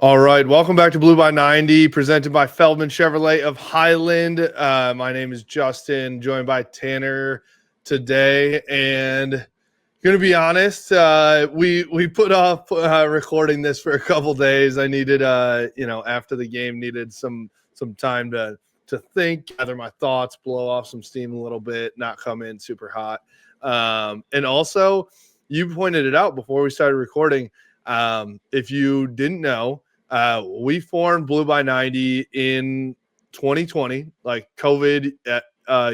All right, welcome back to Blue by 90, presented by Feldman Chevrolet of Highland. My name is Justin, joined by Tanner today, and going to be honest, we put off recording this for a couple days. I needed, after the game, needed some time to think, gather my thoughts, blow off some steam a little bit, not come in super hot, and also you pointed it out before we started recording. If you didn't know. We formed Blue by 90 in 2020, like COVID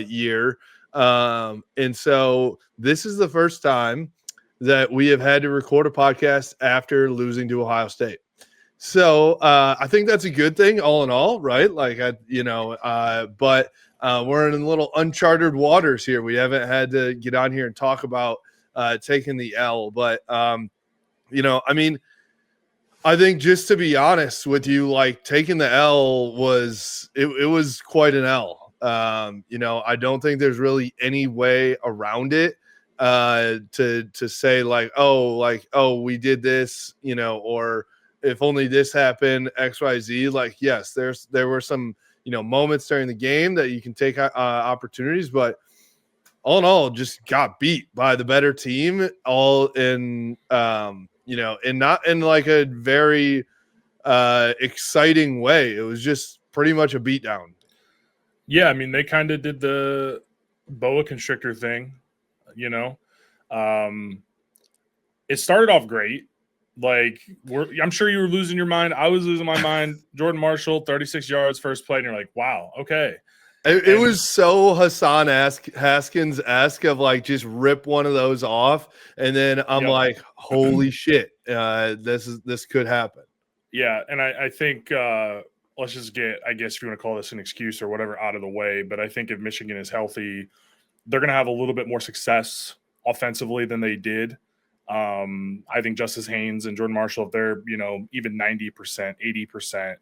year. And so this is the first time that we have had to record a podcast after losing to Ohio State. So I think that's a good thing all in all, right? But we're in little uncharted waters here. We haven't had to get on here and talk about taking the L. But, I think just to be honest with you, like taking the L was quite an L. I don't think there's really any way around it to say oh, we did this, or if only this happened, XYZ. Like, yes, there were some, moments during the game that you can take opportunities, but all in all, just got beat by the better team all in and not in like a very exciting way. It was just pretty much a beatdown. Yeah, I mean, they kind of did the boa constrictor thing, It started off great. Like, I'm sure you were losing your mind. I was losing my mind. Jordan Marshall, 36 yards, first play, and you're like, wow, okay. It was so Hassan Haskins-esque of like just rip one of those off, and then I'm like, holy shit, this could happen. Yeah, and I think let's just get, I guess if you want to call this an excuse or whatever, out of the way. But I think if Michigan is healthy, they're going to have a little bit more success offensively than they did. I think Justice Haynes and Jordan Marshall, if they're even 90%, 80%.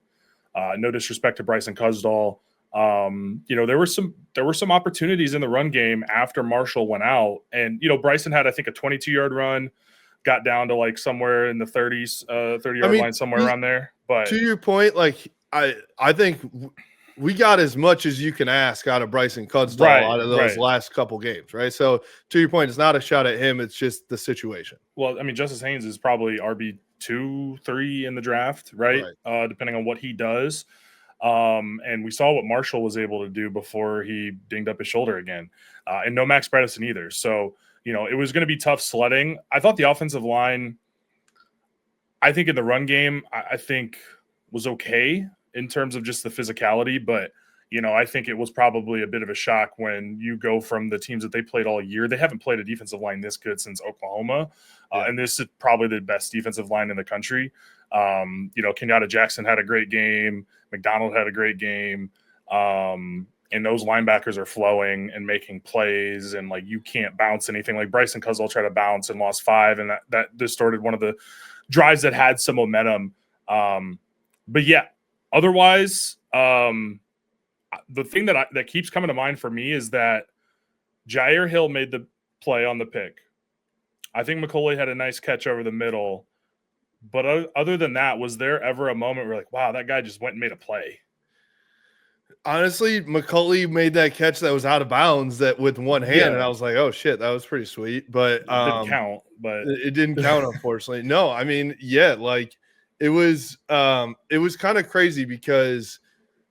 No disrespect to Bryson Cusdall. There were some opportunities in the run game after Marshall went out, and Bryson had, I think, a 22-yard run, got down to like somewhere in the 30s, 30-yard line, somewhere around there. But to your point, like I think we got as much as you can ask out of Bryson Cusdall out of those last couple games, right? So to your point, it's not a shot at him; it's just the situation. Well, I mean, Justice Haynes is probably RB2, 3 in the draft, right? Depending on what he does. And we saw what Marshall was able to do before he dinged up his shoulder again. And no Max Bredesen either. So, it was going to be tough sledding. I thought the offensive line, I think in the run game, I think was okay in terms of just the physicality. But, I think it was probably a bit of a shock when you go from the teams that they played all year. They haven't played a defensive line this good since Oklahoma. And this is probably the best defensive line in the country. Kenyatta Jackson had a great game. McDonald had a great game. And those linebackers are flowing and making plays, and like you can't bounce anything. Like Bryson Cusdall tried to bounce and lost 5, and that distorted one of the drives that had some momentum. But yeah, otherwise, the thing that keeps coming to mind for me is that Jair Hill made the play on the pick. I think McCauley had a nice catch over the middle. But other than that, was there ever a moment where like, wow, that guy just went and made a play? Honestly, McCauley made that catch that was out of bounds that with one hand, and I was like, oh shit, that was pretty sweet. But it didn't count. But it didn't count, unfortunately. No, I mean, yeah, like it was kind of crazy because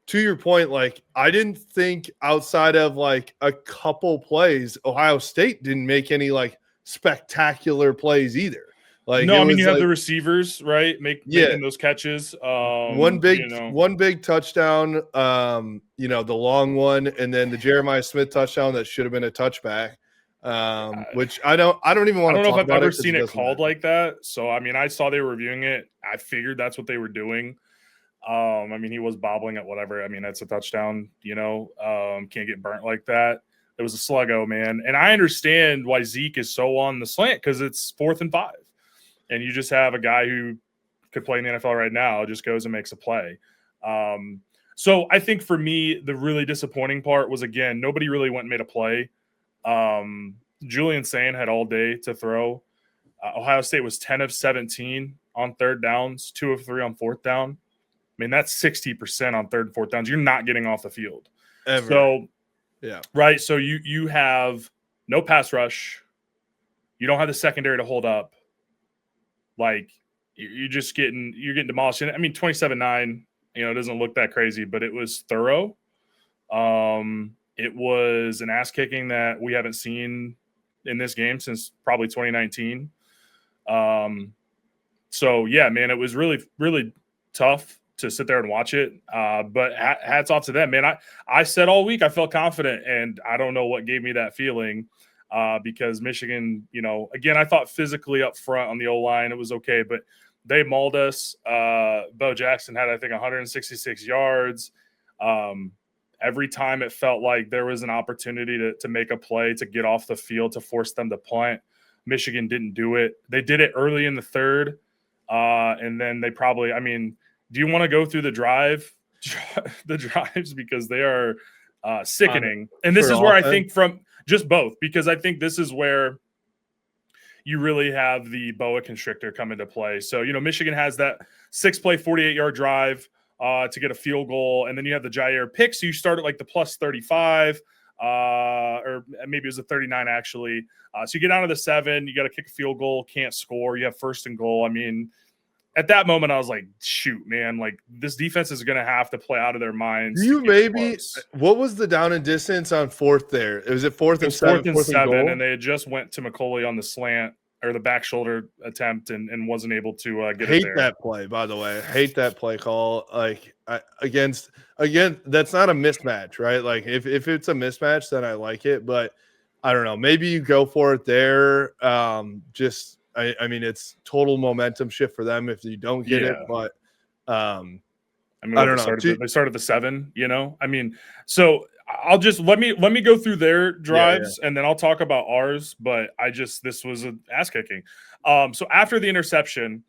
to your point, like I didn't think outside of like a couple plays, Ohio State didn't make any like spectacular plays either. Like, no, I mean, you have the receivers, right? Making those catches. One big touchdown, the long one, and then the Jeremiah Smith touchdown that should have been a touchback. Which I don't even want to talk about. I don't know if I've ever seen it called like that. So I mean, I saw they were reviewing it. I figured that's what they were doing. I mean, he was bobbling at whatever. I mean, that's a touchdown, can't get burnt like that. It was a sluggo, man. And I understand why Zeke is so on the slant because it's 4th and 5. And you just have a guy who could play in the NFL right now, just goes and makes a play. So I think for me, the really disappointing part was, again, nobody really went and made a play. Julian Sayin had all day to throw. Ohio State was 10 of 17 on third downs, 2 of 3 on fourth down. I mean, that's 60% on third and fourth downs. You're not getting off the field. Ever. So, yeah. Right. So you have no pass rush. You don't have the secondary to hold up. Like, you're getting demolished. I mean, 27-9, it doesn't look that crazy, but it was thorough. It was an ass kicking that we haven't seen in this game since probably 2019. So yeah, man, it was really, really tough to sit there and watch it. But hats off to them, man. I said all week I felt confident, and I don't know what gave me that feeling. Because Michigan, again, I thought physically up front on the O-line, it was okay, but they mauled us. Bo Jackson had, I think, 166 yards. Every time it felt like there was an opportunity to make a play, to get off the field, to force them to punt. Michigan didn't do it. They did it early in the third. And then they probably, do you want to go through the drives? Because they are sickening. And this is where I think from just both, because I think this is where you really have the boa constrictor come into play. So, Michigan has that 6-play, 48-yard drive to get a field goal. And then you have the Jair pick. So you start at like the plus 35, or maybe it was a 39 actually. So you get out of the 7, you got to kick a field goal, can't score. You have first and goal. At that moment, I was like, shoot, man, like this defense is going to have to play out of their minds. What was the down and distance on fourth there? Was it fourth and 7? Fourth and 7, and they had just went to McCauley on the slant or the back shoulder attempt and wasn't able to get it there. Hate that play, by the way. Hate that play call. Like again, that's not a mismatch, right? Like if it's a mismatch, then I like it, but I don't know. Maybe you go for it there. It's total momentum shift for them if you don't get it, but I don't know. They started the 7, so I'll just let me go through their drives and then I'll talk about ours. But this was an ass kicking. So after the interception,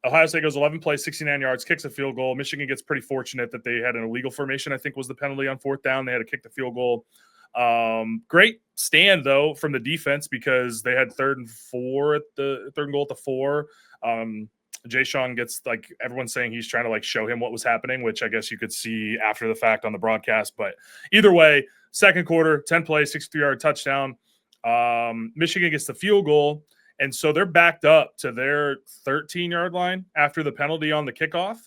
Ohio State goes 11 plays, 69 yards, kicks a field goal. Michigan gets pretty fortunate that they had an illegal formation, I think was the penalty on fourth down. They had to kick the field goal. Great stand though from the defense because they had third and goal at the 4. Jay Sean gets, like, everyone's saying he's trying to like show him what was happening, which I guess you could see after the fact on the broadcast. But either way, second quarter, 10 plays, 63-yard touchdown. Michigan gets the field goal, and so they're backed up to their 13-yard line after the penalty on the kickoff.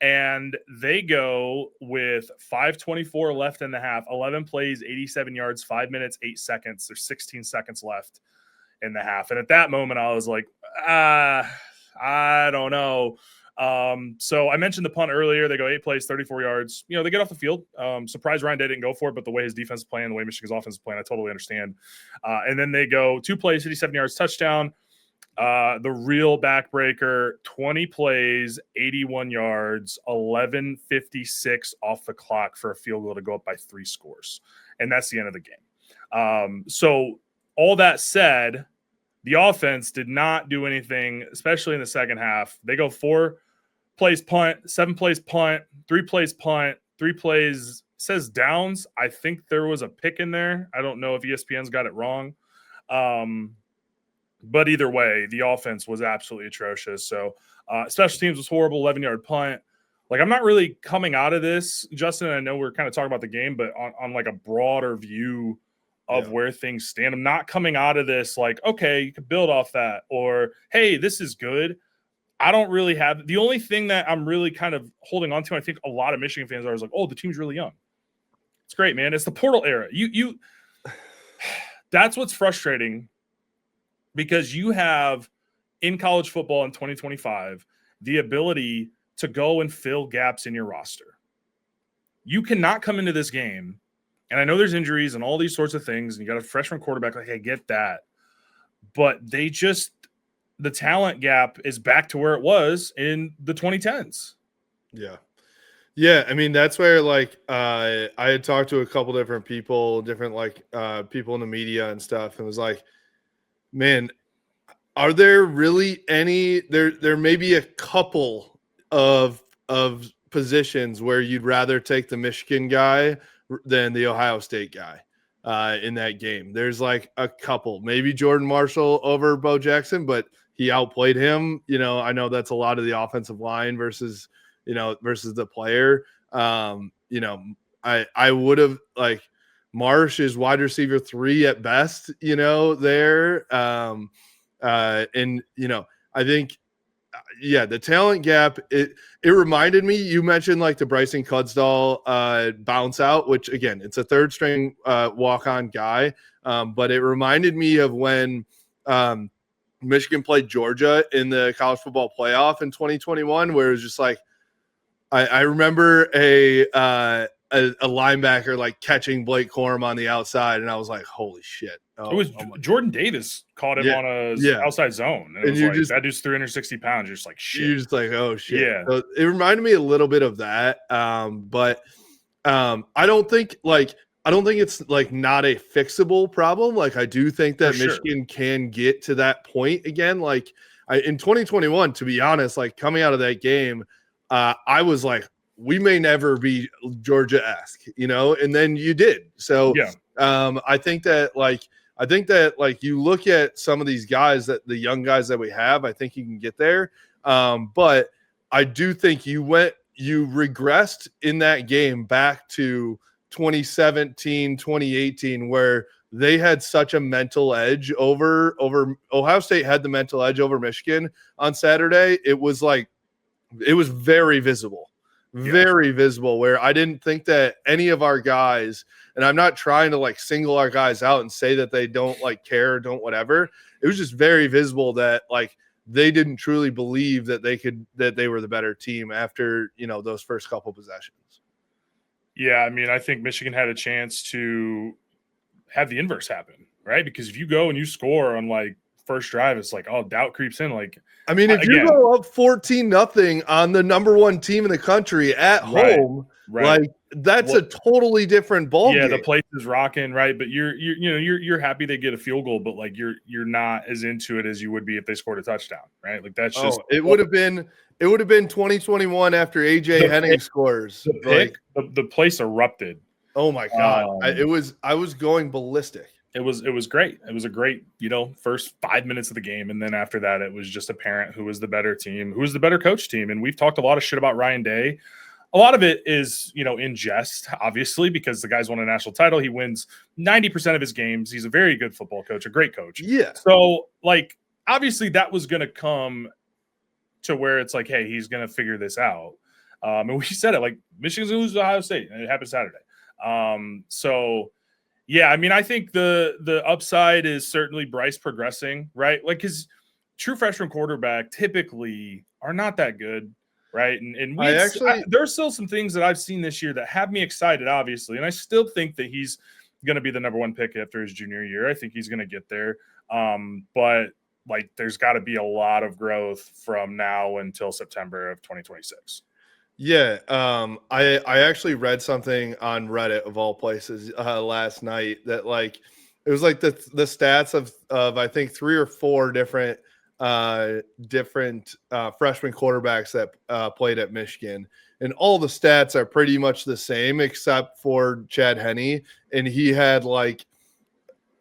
And they go with 5:24 left in the half, 11 plays, 87 yards, 5 minutes, 8 seconds. There's 16 seconds left in the half. And at that moment, I was like, I don't know. So I mentioned the punt earlier. They go 8 plays, 34 yards. They get off the field. Surprised Ryan Day didn't go for it, but the way his defense is playing, the way Michigan's offense is playing, I totally understand. And then they go 2 plays, 57 yards, touchdown. The real backbreaker, 20 plays, 81 yards, 11:56 off the clock for a field goal to go up by 3 scores. And that's the end of the game. So all that said, the offense did not do anything, especially in the second half. They go 4 plays punt, 7 plays punt, 3 plays punt, 3 plays says downs. I think there was a pick in there. I don't know if ESPN's got it wrong. But either way, the offense was absolutely atrocious. So special teams was horrible, 11-yard punt. Like, I'm not really coming out of this, Justin. I know we're kind of talking about the game, but on like a broader view of where things stand, I'm not coming out of this like, okay, you could build off that, or, hey, this is good. I don't really have – the only thing that I'm really kind of holding on to, I think a lot of Michigan fans are, is like, oh, the team's really young. It's great, man. It's the portal era. That's what's frustrating, because you have in college football in 2025 the ability to go and fill gaps in your roster. You cannot come into this game, and I know there's injuries and all these sorts of things, and you got a freshman quarterback. Like, I get that. But the talent gap is back to where it was in the 2010s. Yeah. Yeah, that's where, like, I had talked to a couple different people, people in the media and stuff, and was like, man, are there really any – there may be a couple of positions where you'd rather take the Michigan guy than the Ohio State guy in that game. There's like a couple, maybe Jordan Marshall over Bo Jackson, but he outplayed him. I know that's a lot of the offensive line versus the player. I would have Marsh is wide receiver 3 at best, there. And I think the talent gap, it reminded me, you mentioned the Bryson Cudsdall bounce out, which again, it's a third string walk-on guy. But it reminded me of when Michigan played Georgia in the college football playoff in 2021, where it was just I remember a linebacker catching Blake Corum on the outside, and I was like, holy shit. It was Jordan Davis caught him on a outside zone. And it was that dude's 360 pounds. You're just like, shit. You're just like, oh shit. Yeah. So it reminded me a little bit of that. But I don't think it's not a fixable problem. I do think that Michigan can get to that point again. In 2021, to be honest, coming out of that game, I was like, we may never be Georgia-esque, and then you did. So I think that you look at some of these guys, that the young guys that we have, I think you can get there. But I do think you regressed in that game back to 2017, 2018, where they had such a mental edge over Ohio State had the mental edge over Michigan on Saturday. It was very visible. Very visible, where I didn't think that any of our guys, and I'm not trying to single our guys out and say that they don't care or don't whatever. It was just very visible that they didn't truly believe that they were the better team after, those first couple possessions. Yeah. I mean, I think Michigan had a chance to have the inverse happen, right? Because if you go and you score on first drive, it's doubt creeps in. If you go up 14-0 on the number 1 team in the country at home, that's a totally different ball game. The place is rocking, right? But you're happy they get a field goal, but you're not as into it as you would be if they scored a touchdown, right? That's just it would have been 2021 after AJ Henning scores. The place erupted. Oh my god! I was going ballistic. It was great. It was a great, first 5 minutes of the game. And then after that, it was just apparent who was the better team, who was the better coach team. And we've talked a lot of shit about Ryan Day. A lot of it is, in jest, obviously, because the guy's won a national title. He wins 90% of his games. He's a very good football coach, a great coach. Yeah. So, obviously that was going to come to where it's hey, he's going to figure this out. And we said it, Michigan's going to lose to Ohio State. And it happened Saturday. Yeah, I think the upside is certainly Bryce progressing, right? Because true freshman quarterback typically are not that good, right? And there's still some things that I've seen this year that have me excited, obviously, and I still think that he's going to be the number 1 pick after his junior year. I think he's going to get there, but there's got to be a lot of growth from now until September of 2026. Yeah, I actually read something on Reddit of all places last night that it was the stats of I think 3 or 4 different freshman quarterbacks that played at Michigan, and all the stats are pretty much the same except for Chad Henne, and he had the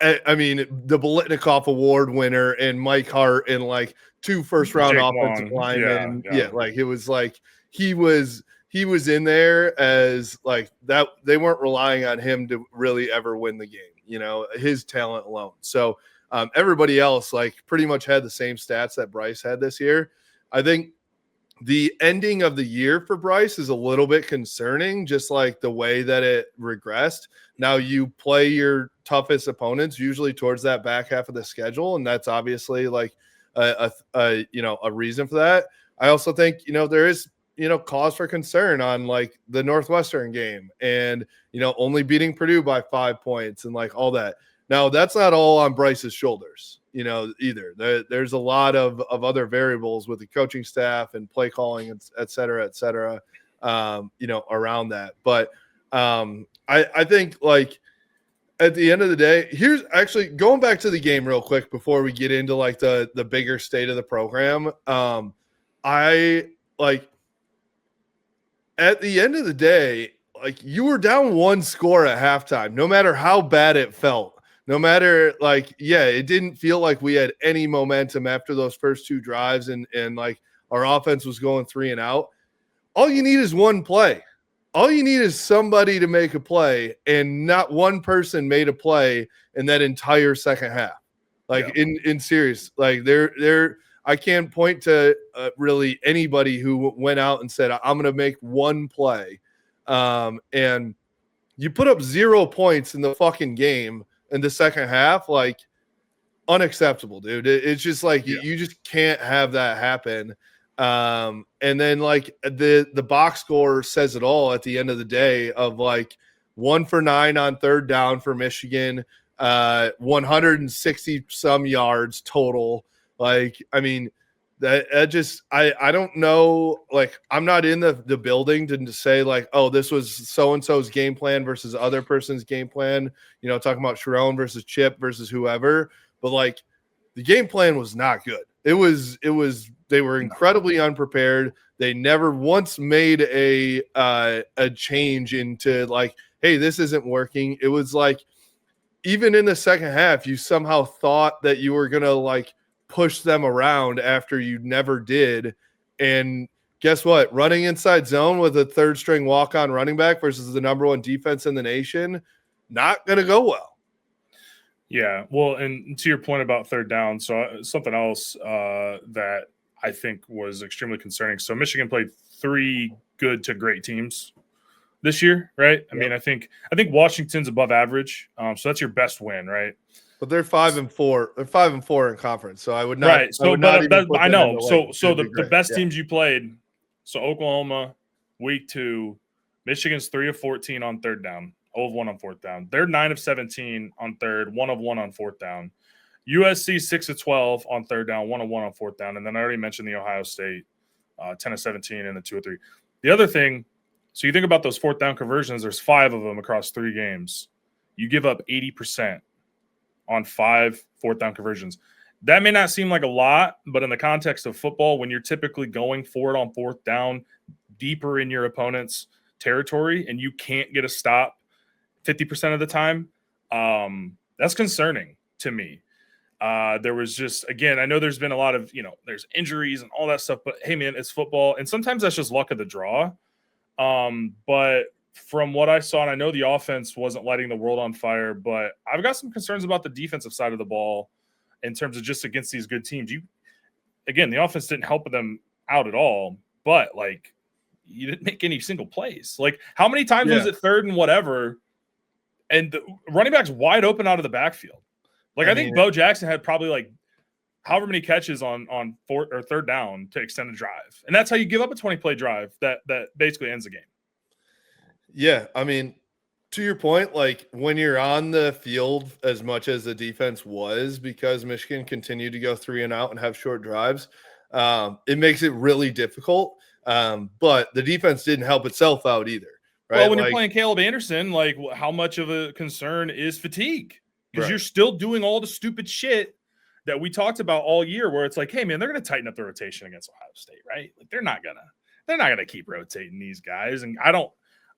Biletnikoff Award winner and Mike Hart and 2 first-round offensive linemen. It was he was in there as that. They weren't relying on him to really ever win the game, his talent alone. So everybody else pretty much had the same stats that Bryce had this year. I think the ending of the year for Bryce is a little bit concerning, just the way that it regressed. Now you play your toughest opponents usually towards that back half of the schedule, and that's obviously a reason for that. I also think there is cause for concern on the Northwestern game and only beating Purdue by 5 points and all that. Now that's not all on Bryce's shoulders, either. There's a lot of other variables with the coaching staff and play calling, et cetera, around that. But I think at the end of the day, here's actually going back to the game real quick before we get into the bigger state of the program. At the end of the day, you were down 1 score at halftime, no matter how bad it felt. no matter it didn't feel like we had any momentum after those first two drives and like our offense was going 3 and out. All you need is one play. All you need is somebody to make a play, and not one person made a play in that entire second half. In serious, I can't point to really anybody who went out and said, I'm going to make one play. And you put up 0 points in the fucking game in the second half, unacceptable, dude. It's just you just can't have that happen. And then the box score says it all at the end of the day of 1 for 9 on third down for Michigan, 160 some yards total. I don't know. I'm not in the building to say oh, this was so-and-so's game plan versus other person's game plan, talking about Sharon versus Chip versus whoever, but the game plan was not good. They were incredibly unprepared. They never once made a change into hey, this isn't working. It was even in the second half, you somehow thought that you were going to push them around after you never did. And guess what? Running inside zone with a third string walk-on running back versus the number 1 defense in the nation, not going to go well. Yeah, well, and to your point about third down, so something else that I think was extremely concerning. So Michigan played 3 good to great teams this year, right? I mean, I think Washington's above average, so that's your best win, right? But they're 5-4. They're 5-4 in conference, so I would not. Right. So, I know. So the great. best teams you played. So Oklahoma, week 2, Michigan's 3 of 14 on third down. 0 of 1 on fourth down. They're 9 of 17 on third, 1 of 1 on fourth down. USC 6 of 12 on third down, 1 of 1 on fourth down. And then I already mentioned the Ohio State 10 of 17 and the 2 of 3. The other thing, so you think about those fourth down conversions, there's 5 of them across 3 games. You give up 80% on 5 fourth down conversions. That may not seem like a lot, but in the context of football, when you're typically going for it on fourth down, deeper in your opponent's territory, and you can't get a stop 50% of the time, that's concerning to me. There was just, again, I know there's been a lot of, there's injuries and all that stuff, but hey, man, it's football. And sometimes that's just luck of the draw. But from what I saw, and I know the offense wasn't lighting the world on fire, but I've got some concerns about the defensive side of the ball in terms of just against these good teams. Again, the offense didn't help them out at all, but you didn't make any single plays. How many times was it third and whatever, and the running back's wide open out of the backfield? I think Bo Jackson had probably however many catches on fourth or third down to extend a drive. And that's how you give up a 20-play drive that basically ends the game. Yeah, I mean, to your point, when you're on the field as much as the defense was, because Michigan continued to go 3 and out and have short drives, it makes it really difficult. But the defense didn't help itself out either. Right? Well, when you're playing Caleb Anderson, how much of a concern is fatigue? Because you're still doing all the stupid shit that we talked about all year, where it's hey, man, they're going to tighten up the rotation against Ohio State, right? They're not gonna keep rotating these guys. And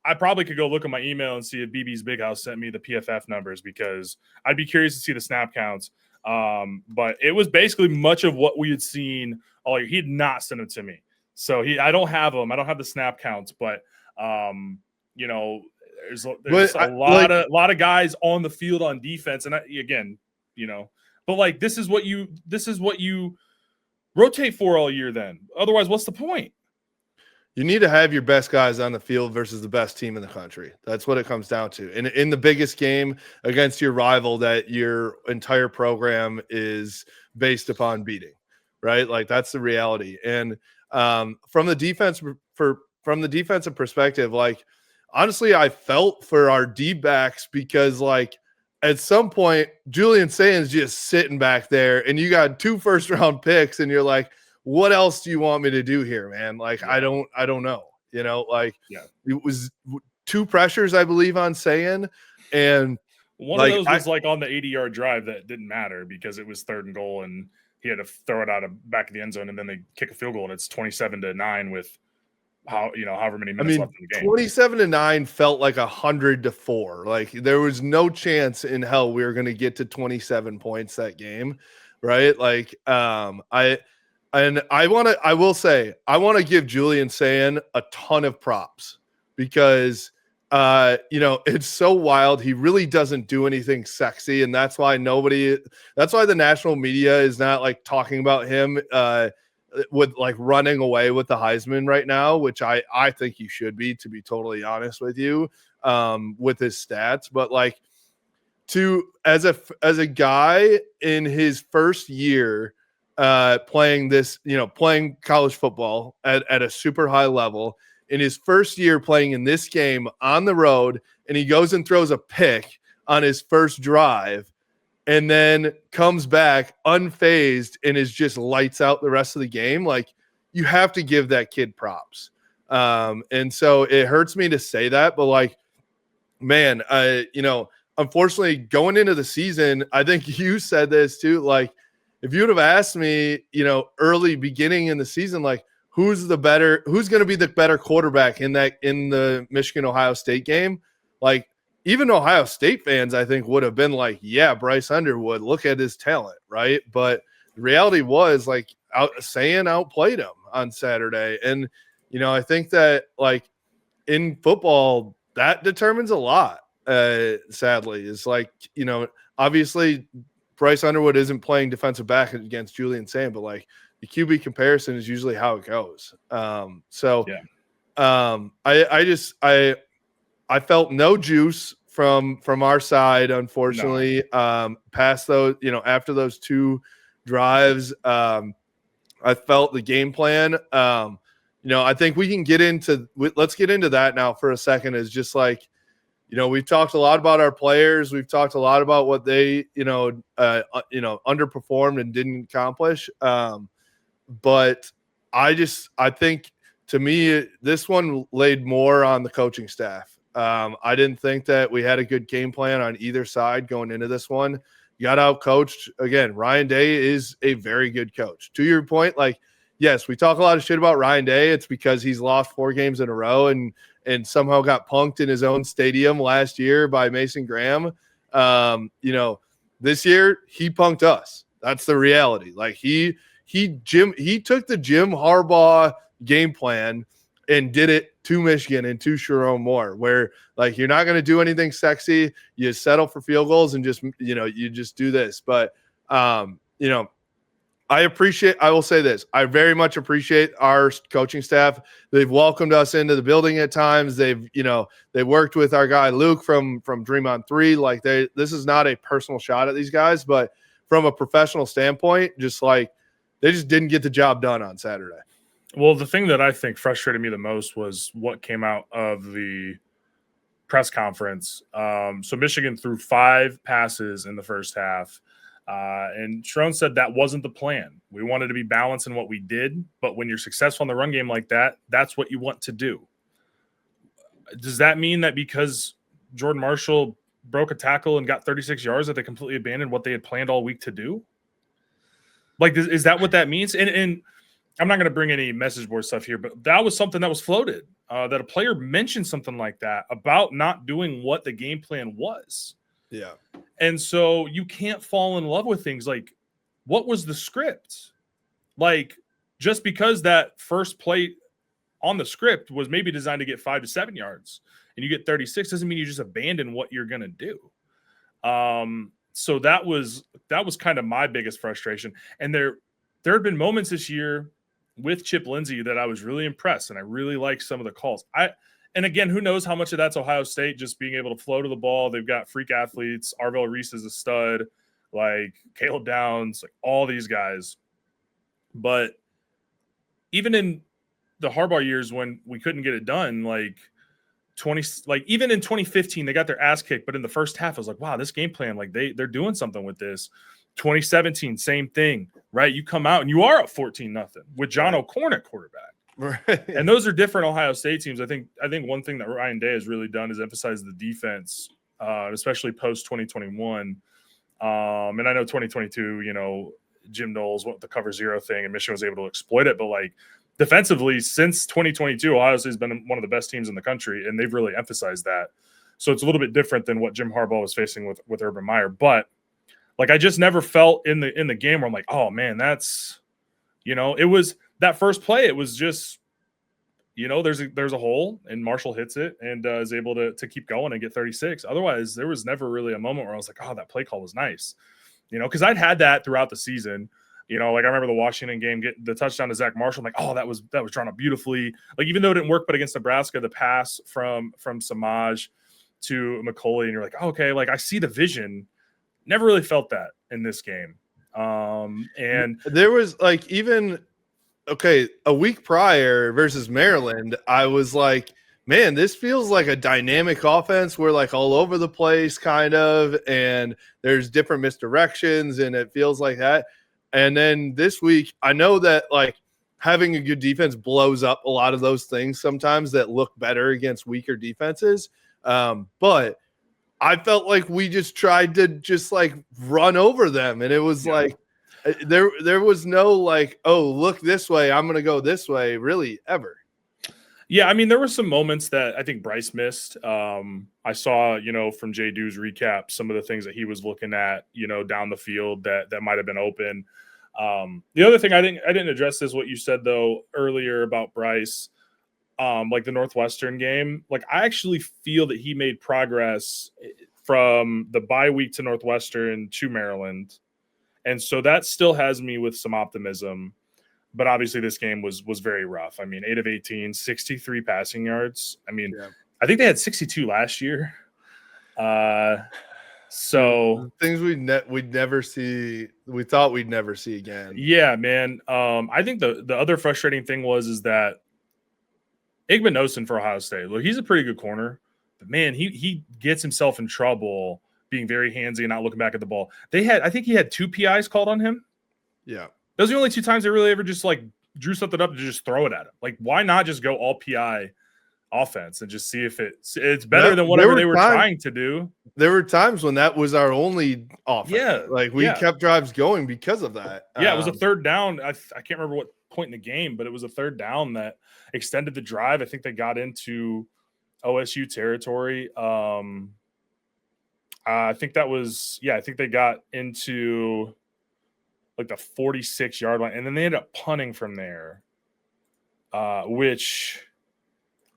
I probably could go look at my email and see if BB's Big House sent me the PFF numbers, because I'd be curious to see the snap counts. But it was basically much of what we had seen all year. He had not sent it to me, so I don't have them. I don't have the snap counts, but there's a lot of guys on the field on defense, and but this is what you rotate for all year. Then otherwise, what's the point? You need to have your best guys on the field versus the best team in the country. That's what it comes down to. And in the biggest game against your rival that your entire program is based upon beating, right? That's the reality. And from the defensive perspective, honestly, I felt for our D-backs, because at some point, Julian Sain's just sitting back there, and you got 2 first-round picks, and you're what else do you want me to do here, man? I don't know. It was 2 pressures, I believe, on Sayin, and one of those was on the 80-yard drive that didn't matter because it was 3rd and goal, and he had to throw it out of back of the end zone, and then they kick a field goal, and it's 27-9 with however many minutes left in the game. 27-9 felt like 100-4. Like there was no chance in hell we were going to get to 27 points that game, right? Like I will say I want to give Julian Sayin a ton of props because it's so wild. He really doesn't do anything sexy, and that's why the national media is not like talking about him with like running away with the Heisman right now, which I think he should be, to be totally honest with you, with his stats. But like as a guy in his first year playing college football at a super high level, in his first year playing in this game on the road, and he goes and throws a pick on his first drive and then comes back unfazed and is just lights out the rest of the game. Like, you have to give that kid props. And so it hurts me to say that, but like, man, unfortunately going into the season, I think you said this too. Like, if you would have asked me, early beginning in the season, like, who's going to be the better quarterback in the Michigan-Ohio State game? Like, even Ohio State fans, I think, would have been like, yeah, Bryce Underwood, look at his talent, right? But the reality was, like, Sayin outplayed him on Saturday. And, I think that, like, in football, that determines a lot, sadly. Is like, obviously Bryce Underwood isn't playing defensive back against Julian Sayin, but, like, the QB comparison is usually how it goes. I felt no juice from our side, unfortunately. No. Past those, after those two drives, I felt the game plan. I think we can let's get into that now for a second. Is just like, we've talked a lot about our players. We've talked a lot about what they, underperformed and didn't accomplish. But I think, to me, this one laid more on the coaching staff. I didn't think that we had a good game plan on either side going into this one. You got out-coached. Again, Ryan Day is a very good coach. To your point, like, yes, we talk a lot of shit about Ryan Day. It's because he's lost 4 games in a row and somehow got punked in his own stadium last year by Mason Graham. This year he punked us. That's the reality. Like, he took the Jim Harbaugh game plan and did it to Michigan and to Sharon Moore, where, like, you're not going to do anything sexy. You settle for field goals and just, you just do this. But, I will say this. I very much appreciate our coaching staff. They've welcomed us into the building at times. They worked with our guy Luke from Dream on 3. Like, this is not a personal shot at these guys, but from a professional standpoint, just like, they just didn't get the job done on Saturday. Well, the thing that I think frustrated me the most was what came out of the press conference. So Michigan threw 5 passes in the first half. And Sharon said that wasn't the plan. We wanted to be balanced in what we did, but when you're successful in the run game like that, that's what you want to do. Does that mean that because Jordan Marshall broke a tackle and got 36 yards that they completely abandoned what they had planned all week to do? Like, is that what that means? And I'm not going to bring any message board stuff here, but that was something that was floated, that a player mentioned something like that about not doing what the game plan was. Yeah. And so you can't fall in love with things like, what was the script? Like, just because that first play on the script was maybe designed to get 5 to 7 yards and you get 36 doesn't mean you just abandon what you're going to do. So that was kind of my biggest frustration. And there had been moments this year with Chip Lindsey that I was really impressed, and I really liked some of the calls. And again, who knows how much of that's Ohio State just being able to flow to the ball. They've got freak athletes. Arvell Reese is a stud, like Caleb Downs, like all these guys. But even in the Harbaugh years when we couldn't get it done, even in 2015, they got their ass kicked. But in the first half, I was like, wow, this game plan, like they're doing something with this. 2017, same thing, right? You come out and you are up 14-0 with John O'Korn at quarterback. Right. And those are different Ohio State teams. I think one thing that Ryan Day has really done is emphasize the defense, especially post 2021. And I know 2022, Jim Knowles went with the cover 0 thing and Michigan was able to exploit it. But like defensively since 2022, Ohio State has been one of the best teams in the country, and they've really emphasized that. So it's a little bit different than what Jim Harbaugh was facing with Urban Meyer. But like, I just never felt in the game where I'm like, oh man, that's, it was that first play. It was just, there's a hole and Marshall hits it and is able to keep going and get 36. Otherwise, there was never really a moment where I was like, oh, that play call was nice, because I'd had that throughout the season. Like I remember the Washington game, get the touchdown to Zach Marshall. I'm like, oh, that was drawn up beautifully. Like, even though it didn't work, but against Nebraska, the pass from Samaj to McCauley, and you're like, oh, okay, like I see the vision. Never really felt that in this game. And there was like a week prior versus Maryland, I was like, man, this feels like a dynamic offense. We're like all over the place kind of, and there's different misdirections, and it feels like that. And then this week, I know that like having a good defense blows up a lot of those things sometimes that look better against weaker defenses. But I felt like we just tried to just like run over them. And it was like, there was no like, oh, look this way, I'm going to go this way, really, ever. Yeah, I mean, there were some moments that I think Bryce missed. I saw, from Jay Dew's recap, some of the things that he was looking at, down the field that might have been open. The other thing I didn't address is what you said though earlier about Bryce, like the Northwestern game. Like, I actually feel that he made progress from the bye week to Northwestern to Maryland, and so that still has me with some optimism. But obviously this game was very rough. I mean, 8 of 18, 63 passing yards. I mean, I think they had 62 last year. So things we'd never see. We thought we'd never see again. Yeah, man. I think the other frustrating thing is that Igbenogson for Ohio State. Look, he's a pretty good corner, but man, he gets himself in trouble being very handsy and not looking back at the ball. I think he had 2 PIs called on him. Yeah. Those are the only 2 times they really ever just like drew something up to just throw it at him. Like, why not just go all PI offense and just see if it's better than whatever they were trying to do? There were times when that was our only offense. Yeah. Like, we kept drives going because of that. Yeah, it was a third down. I can't remember what point in the game, but it was a third down that extended the drive. I think they got into OSU territory. I think they got into like the 46-yard line, and then they ended up punting from there, which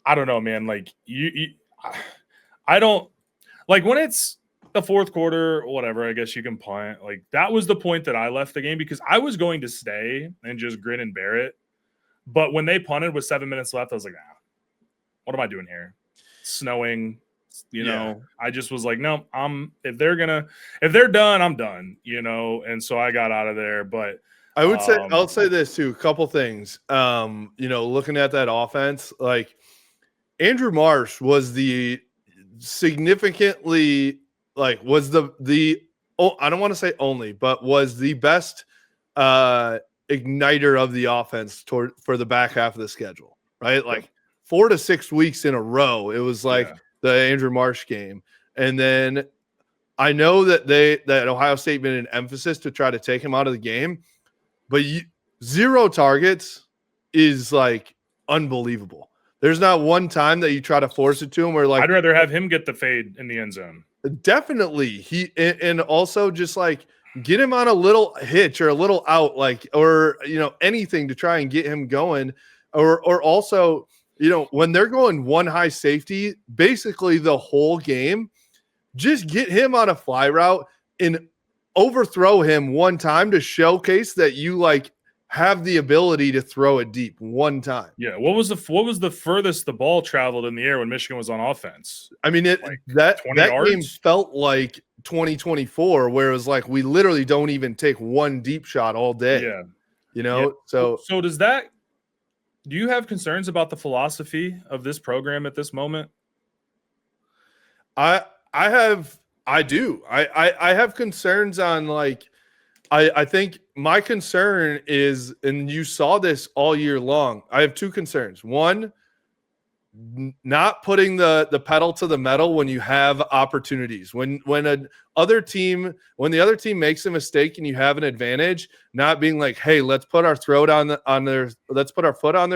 I don't know, man. Like, I don't like when it's the fourth quarter, whatever. I guess you can punt. Like, that was the point that I left the game because I was going to stay and just grin and bear it. But when they punted with 7 minutes left, I was like, what am I doing here? It's snowing. I just was like, no, if they're done, I'm done, and so I got out of there. But I would say, I'll say this too, a couple things. Looking at that offense, like Andrew Marsh was the significantly, like, was the I don't want to say only, but was the best igniter of the offense for the back half of the schedule, right? Like 4 to 6 weeks in a row, it was like the Andrew Marsh game. And then I know that Ohio State made an emphasis to try to take him out of the game, but 0 targets is like unbelievable. There's not one time that you try to force it to him where, like, I'd rather have him get the fade in the end zone. Definitely. And also just like get him on a little hitch or a little out, like, or, anything to try and get him going, or also, when they're going one high safety, basically the whole game, just get him on a fly route and overthrow him one time to showcase that you like have the ability to throw it deep one time. Yeah. What was the furthest the ball traveled in the air when Michigan was on offense? I mean, that game felt like 2024, where it was like we literally don't even take one deep shot all day. Yeah. So do you have concerns about the philosophy of this program at this moment? I do. I have concerns on, like, I think my concern is, and you saw this all year long, I have 2 concerns. One, not putting the pedal to the metal when you have opportunities. When the other team makes a mistake and you have an advantage, not being like, hey, let's put our foot on their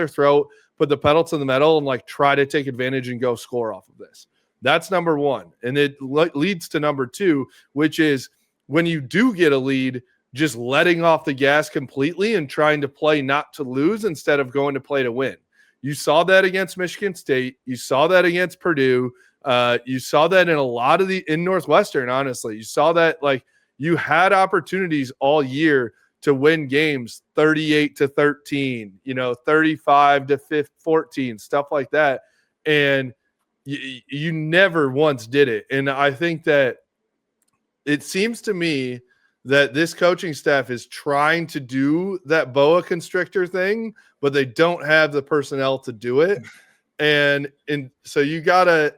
throat, put the pedal to the metal, and like try to take advantage and go score off of this. That's number one. And it leads to number two, which is when you do get a lead, just letting off the gas completely and trying to play not to lose instead of going to play to win. You saw that against Michigan State. You saw that against Purdue. You saw that in a lot of in Northwestern, honestly. You saw that, like, you had opportunities all year to win games 38-13, 35-14, stuff like that. And you never once did it. And I think that it seems to me that this coaching staff is trying to do that boa constrictor thing, but they don't have the personnel to do it. And so you have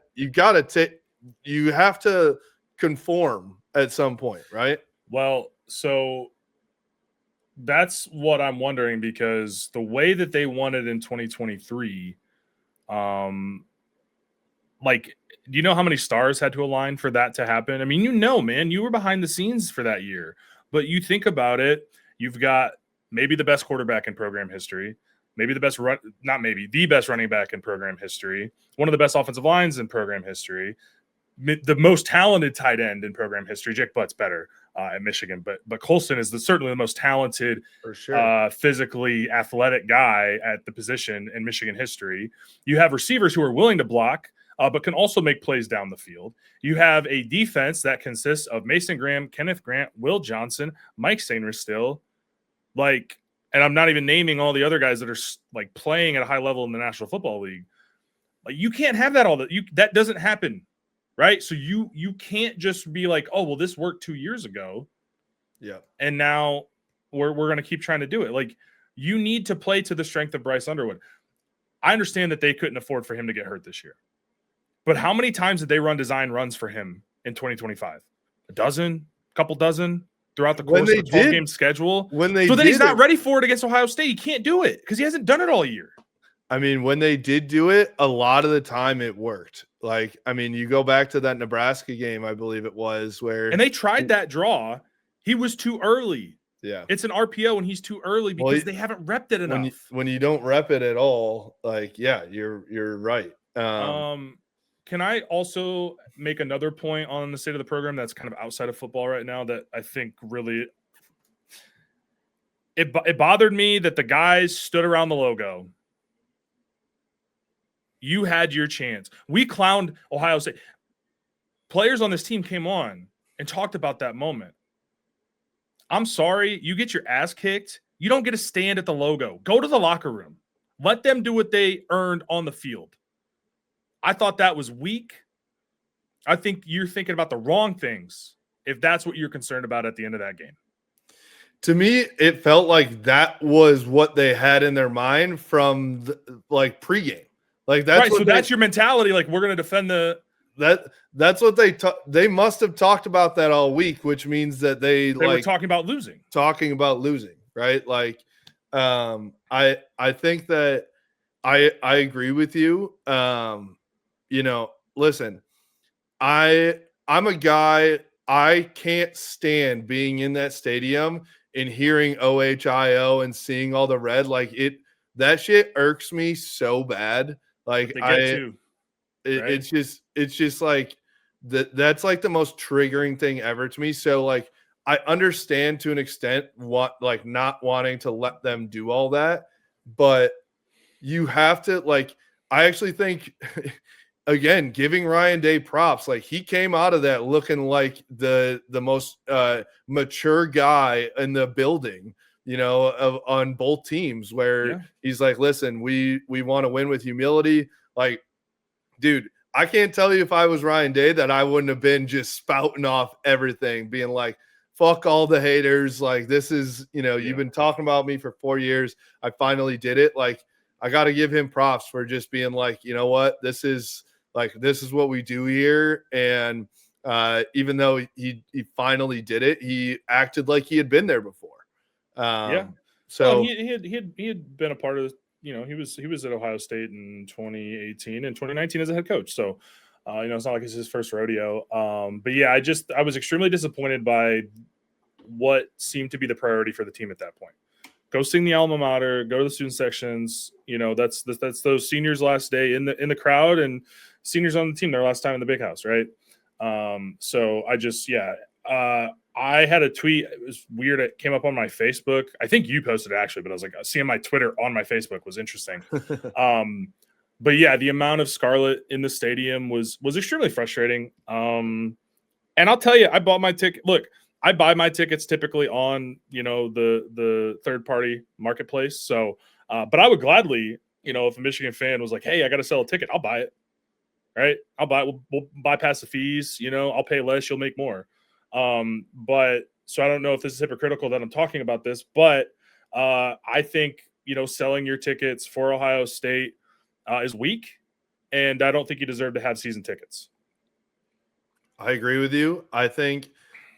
to conform at some point, right? Well, so that's what I'm wondering, because the way that they won it in 2023, like, do you know how many stars had to align for that to happen? I mean, man, you were behind the scenes for that year. But you think about it, you've got maybe the best quarterback in program history, maybe the best the best running back in program history, one of the best offensive lines in program history, the most talented tight end in program history. Jake Butt's better at Michigan, but Colston is certainly the most talented, for sure, physically athletic guy at the position in Michigan history. You have receivers who are willing to block, but can also make plays down the field. You have a defense that consists of Mason Graham, Kenneth Grant, Will Johnson, Mike Sainristil, and I'm not even naming all the other guys that are like playing at a high level in the National Football League. Like, you can't have that that doesn't happen, right? So you can't just be like, oh, well, this worked 2 years ago, yeah, and now we're going to keep trying to do it. Like, you need to play to the strength of Bryce Underwood. I understand that they couldn't afford for him to get hurt this year. But how many times did they run design runs for him in 2025? A couple dozen throughout the course of the 12-game schedule? So then he's not ready for it against Ohio State. He can't do it because he hasn't done it all year. I mean, when they did do it, a lot of the time it worked. Like, I mean, you go back to that Nebraska game, I believe it was, and they tried that draw. He was too early. Yeah. It's an RPO and he's too early because they haven't repped it enough. When you don't rep it at all, like, yeah, you're right. Can I also make another point on the state of the program that's kind of outside of football right now that I think really it bothered me that the guys stood around the logo. You had your chance. We clowned Ohio State. Players on this team came on and talked about that moment. I'm sorry, you get your ass kicked. You don't get to stand at the logo. Go to the locker room. Let them do what they earned on the field. I thought that was weak. I think you're thinking about the wrong things if that's what you're concerned about at the end of that game. To me, it felt like that was what they had in their mind from pregame. Like, that's right. So that's your mentality. Like, we're going to defend that's what they must have talked about that all week, which means that they were talking about losing, right? Like, I think that I agree with you. Listen, I'm a guy, I can't stand being in that stadium and hearing OHIO and seeing all the red. Like, that shit irks me so bad. Like, it's just like that's like the most triggering thing ever to me. So, like, I understand to an extent not wanting to let them do all that, but you have to, like, I actually think again, giving Ryan Day props, like, he came out of that looking like the most mature guy in the building, on both teams, where he's like, listen, we want to win with humility. Like, dude, I can't tell you if I was Ryan Day that I wouldn't have been just spouting off everything, being like, fuck all the haters. Like, this is, you've been talking about me for 4 years. I finally did it. Like, I got to give him props for just being like, you know what, this is what we do here. And even though he finally did it, he acted like he had been there before. So he had been a part of he was at Ohio State in 2018 and 2019 as a head coach. So, it's not like it's his first rodeo. But yeah, I was extremely disappointed by what seemed to be the priority for the team at that point. Go sing the alma mater, go to the student sections. That's those seniors' last day in the crowd, and seniors on the team their last time in the big house, right? So I had a tweet. It was weird. It came up on my Facebook. I think you posted it actually, but I was like, seeing my Twitter on my Facebook was interesting. But yeah, the amount of scarlet in the stadium was extremely frustrating. And I'll tell you, I bought my ticket. Look, I buy my tickets typically on, the third party marketplace. So, but I would gladly, if a Michigan fan was like, hey, I got to sell a ticket, I'll buy it. Right. I'll buy it. We'll bypass the fees. I'll pay less. You'll make more. But so I don't know if this is hypocritical that I'm talking about this, but I think, selling your tickets for Ohio State is weak, and I don't think you deserve to have season tickets. I agree with you. I think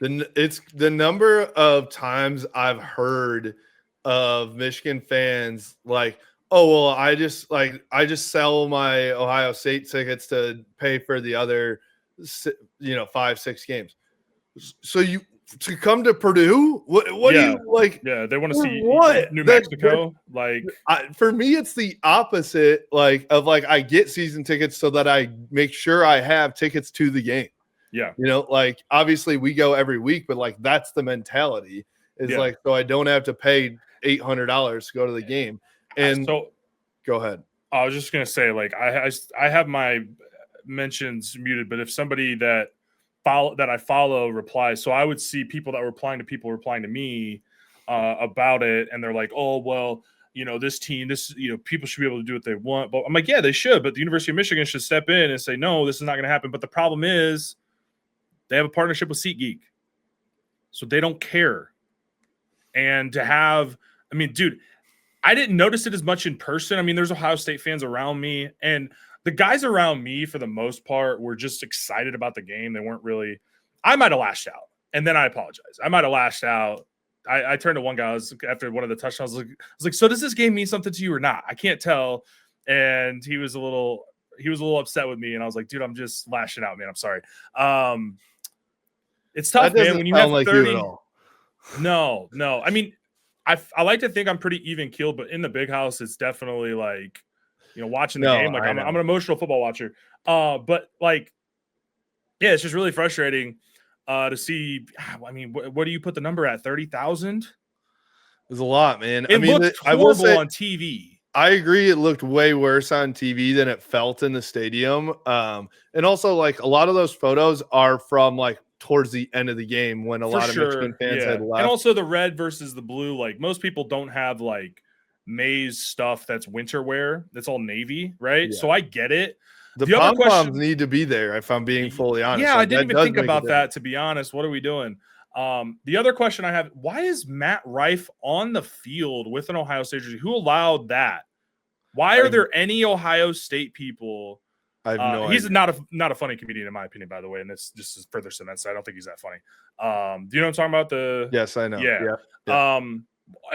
it's the number of times I've heard of Michigan fans like, oh, well, I just sell my Ohio State tickets to pay for the other, 5-6 games. So to come to Purdue, what do you like? Yeah, they want to see what? New Mexico. For me, it's the opposite. I get season tickets so that I make sure I have tickets to the game. Yeah, obviously we go every week, but that's the mentality. So I don't have to pay $800 to go to the game. And so go ahead. I was just gonna say, I have my mentions muted, but if somebody that I follow replies, so I would see people that were replying to me about it, and they're like, oh, well, this team, people should be able to do what they want. But I'm like, yeah, they should, but the University of Michigan should step in and say, no, this is not going to happen. But the problem is they have a partnership with SeatGeek, so they don't care. And dude, I didn't notice it as much in person. There's Ohio State fans around me, and the guys around me, for the most part, were just excited about the game. They weren't really – I might have lashed out, and then I apologize. I might have lashed out. I turned to one guy after one of the touchdowns. I was like, so does this game mean something to you or not? I can't tell. And he was a little upset with me, and I was like, dude, I'm just lashing out, man. I'm sorry. It's tough, man, when you have 30 – No. I like to think I'm pretty even keeled, but in the big house, it's definitely watching the game. I'm an emotional football watcher. But it's just really frustrating to see. What do you put the number at? 30,000? There's a lot, man. It looked horrible on TV. I agree. It looked way worse on TV than it felt in the stadium. And also a lot of those photos are from towards the end of the game when a lot of Michigan fans had left. And also the red versus the blue. Most people don't have maize stuff that's winter wear. That's all navy, right? Yeah. So I get it. The pom-poms need to be there, if I'm being fully honest. Yeah, I didn't even think about that, to be honest. What are we doing? The other question I have, why is Matt Rife on the field with an Ohio State jersey? Who allowed that? Why are there any Ohio State people? I have no idea. He's not a funny comedian, in my opinion, by the way, and this just further cements that I don't think he's that funny. Do you know what I'm talking about? Yes, I know. Yeah.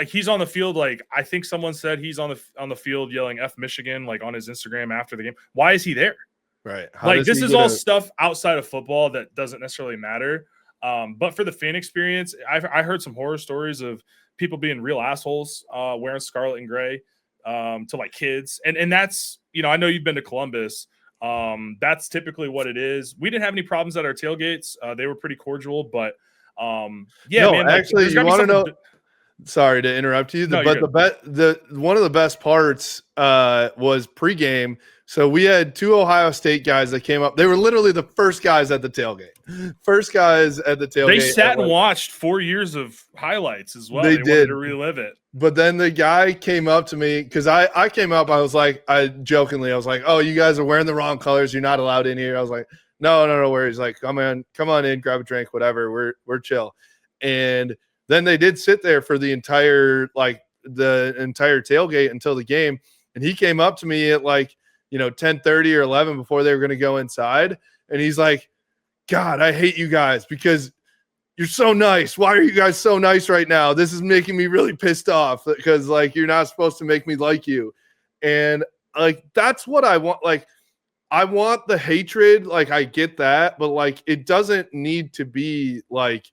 He's on the field. I think someone said he's on the field yelling F Michigan, on his Instagram after the game. Why is he there? Right. This is all stuff outside of football that doesn't necessarily matter. But for the fan experience, I heard some horror stories of people being real assholes, wearing scarlet and gray to kids. And that's, I know you've been to Columbus. That's typically what it is. We didn't have any problems at our tailgates. They were pretty cordial, but actually, you want to know? Sorry to interrupt you, but one of the best parts was pregame. So we had two Ohio State guys that came up. They were literally the first guys at the tailgate. They sat and watched 4 years of highlights as well. They did wanted to relive it. But then the guy came up to me because I came up. I was like, I was like, oh, you guys are wearing the wrong colors. You're not allowed in here. I was like, no worries. Come on in, grab a drink, whatever. We're chill. And then they did sit there for the entire tailgate until the game. And he came up to me at 10:30 or 11 before they were going to go inside. And he's like, God, I hate you guys because you're so nice. Why are you guys so nice right now? This is making me really pissed off because you're not supposed to make me like you. And like, that's what I want. Like, I want the hatred. Like, I get that, but like, it doesn't need to be like,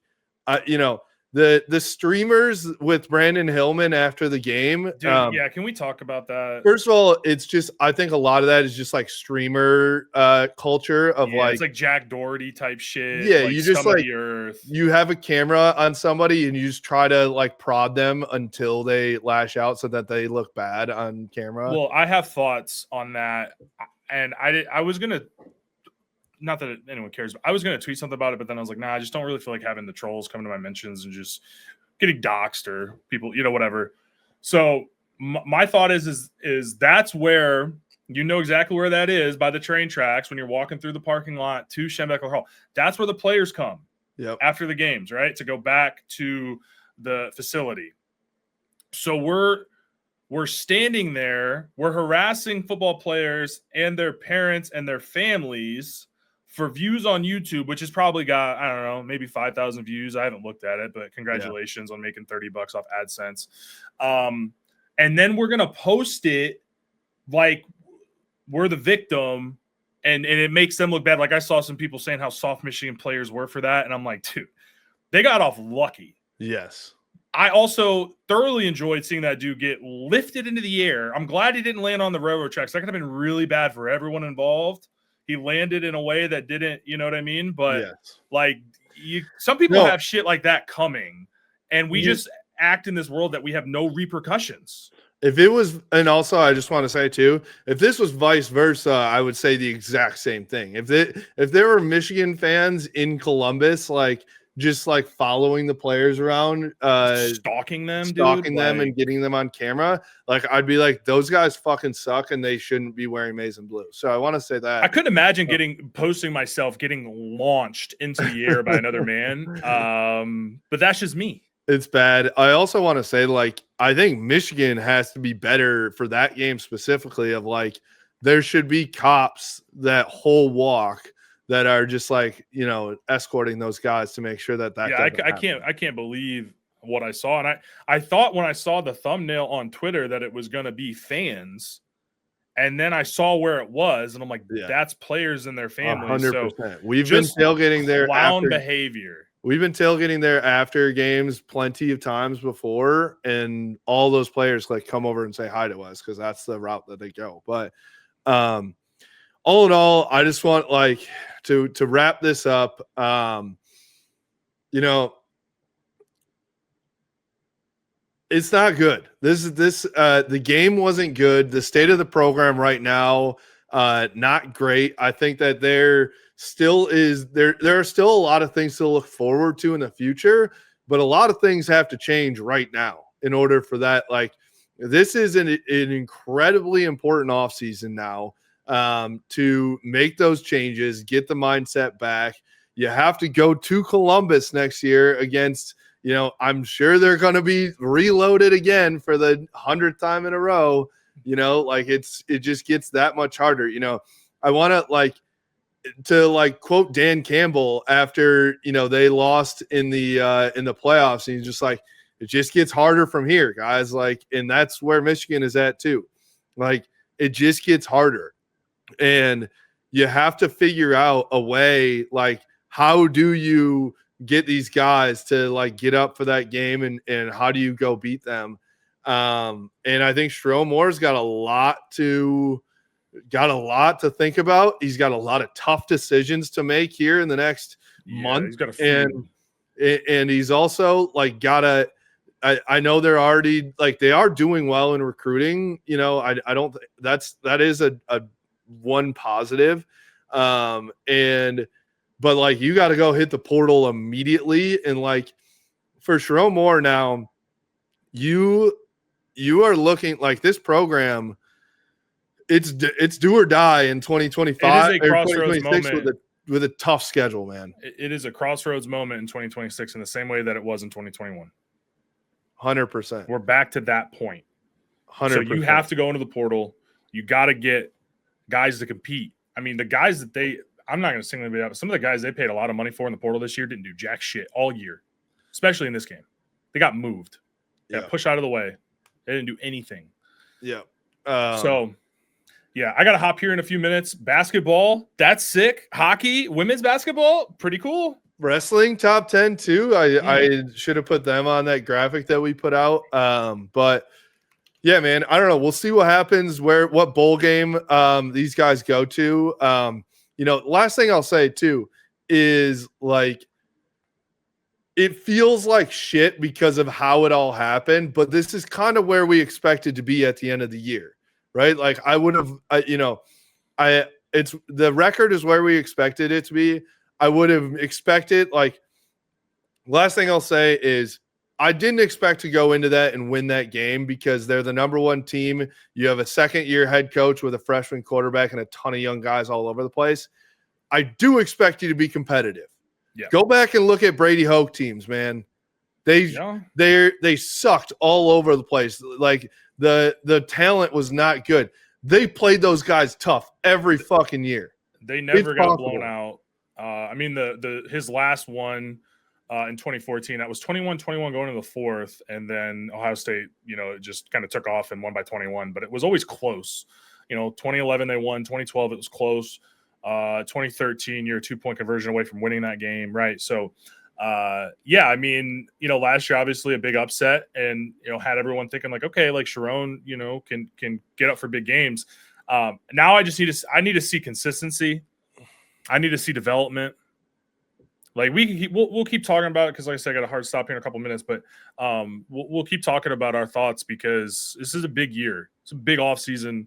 the streamers with Brandon Hillman after the game. Dude, yeah, can we talk about that? First of all, it's just, I think a lot of that is just like streamer culture of it's like Jack Doherty type shit. Yeah, like you just scum of like the earth. You have a camera on somebody and you just try to like prod them until they lash out so that they look bad on camera. Well, I have thoughts on that, and I was gonna, not that anyone cares, but I was gonna tweet something about it, but then I was like, nah, I just don't really feel like having the trolls come to my mentions and just getting doxxed or people, whatever. So my thought is that's where, exactly where that is, by the train tracks when you're walking through the parking lot to Schembechler Hall. That's where the players come after the games, right? To go back to the facility. So we're standing there, we're harassing football players and their parents and their families for views on YouTube, which has probably got, I don't know, maybe 5,000 views. I haven't looked at it, but congratulations on making $30 off AdSense. And then we're going to post it like we're the victim, and it makes them look bad. Like, I saw some people saying how soft Michigan players were for that, and I'm like, dude, they got off lucky. Yes. I also thoroughly enjoyed seeing that dude get lifted into the air. I'm glad he didn't land on the railroad tracks. That could have been really bad for everyone involved. He landed in a way that didn't, you know what I mean? But like, some people have shit like that coming, and we just act in this world that we have no repercussions. If it was, and also I just want to say too, if this was vice versa, I would say the exact same thing. If there were Michigan fans in Columbus, like just like following the players around, stalking them, and getting them on camera, like I'd be like, those guys fucking suck and they shouldn't be wearing maize and blue. So I want to say that. I couldn't imagine posting myself getting launched into the air by another man. But that's just me. It's bad. I also want to say, like, I think Michigan has to be better for that game specifically, of like, there should be cops that whole walk that are just like, escorting those guys to make sure that I can't believe what I saw. And I thought when I saw the thumbnail on Twitter that it was going to be fans, and then I saw where it was, and I'm like, that's players and their families. 100%. So we've been tailgating there. Clown behavior. We've been tailgating there after games plenty of times before, and all those players like come over and say hi to us because that's the route that they go. But all in all, I just want like to wrap this up. It's not good. The game wasn't good. The state of the program right now, not great. I think that there are still a lot of things to look forward to in the future, but a lot of things have to change right now in order for that. Like, this is an incredibly important offseason now, to make those changes, get the mindset back. You have to go to Columbus next year against, I'm sure they're going to be reloaded again for the 100th time in a row. Like it just gets that much harder. I want to quote Dan Campbell after, they lost in the playoffs. And he's just like, it just gets harder from here, guys. Like, and that's where Michigan is at too. Like, it just gets harder, and you have to figure out a way, like, how do you get these guys to like get up for that game, and how do you go beat them? And I think Sherrone Moore's got a lot to think about. He's got a lot of tough decisions to make here in the next month. He's got and he's also like gotta. I know they're already like they are doing well in recruiting. I don't. That is a one positive. But like you got to go hit the portal immediately, and like for Sherrone Moore now, you are looking like this program. It's do or die in 2025 it is a crossroads moment with a tough schedule, man. It is a crossroads moment in 2026 in the same way that it was in 2021. 100%. We're back to that point. 100%. So you have to go into the portal. You got to get guys to compete. I mean, the guys that I'm not going to single anybody out, but some of the guys they paid a lot of money for in the portal this year didn't do jack shit all year, especially in this game. They got moved. They got pushed out of the way. They didn't do anything. Yeah. So, yeah, I got to hop here in a few minutes. Basketball, that's sick. Hockey, women's basketball, pretty cool. Wrestling top 10 too. I should have put them on that graphic that we put out. But yeah, man, I don't know. We'll see what happens, what bowl game these guys go to. Last thing I'll say too is like it feels like shit because of how it all happened, but this is kind of where we expected to be at the end of the year, right? Like I would have, it's the record is where we expected it to be. I would have expected, like, last thing I'll say is I didn't expect to go into that and win that game because they're the number one team. You have a second-year head coach with a freshman quarterback and a ton of young guys all over the place. I do expect you to be competitive. Yeah. Go back and look at Brady Hoke teams, man. They sucked all over the place. Like the talent was not good. They played those guys tough every fucking year. They never got blown out. His last one in 2014, that was 21-21 going into the fourth, and then Ohio State, it just kind of took off and won by 21, but it was always close. 2011 they won, 2012 it was close. 2013 you're a 2-point conversion away from winning that game, right? So last year obviously a big upset, and had everyone thinking like, okay, like Sharon, can get up for big games. Now I need to see consistency. I need to see development. Like we'll keep talking about it because, like I said, I got a hard stop here in a couple minutes, but we'll keep talking about our thoughts because this is a big year. It's a big offseason.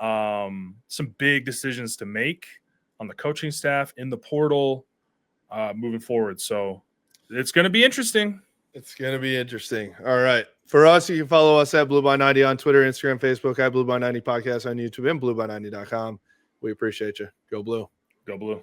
Some big decisions to make on the coaching staff, in the portal, moving forward. So it's going to be interesting. It's going to be interesting. All right. For us, you can follow us at Blue by 90 on Twitter, Instagram, Facebook, at Blue by 90 Podcast on YouTube, and blueby90.com. We appreciate you. Go Blue. Go Blue.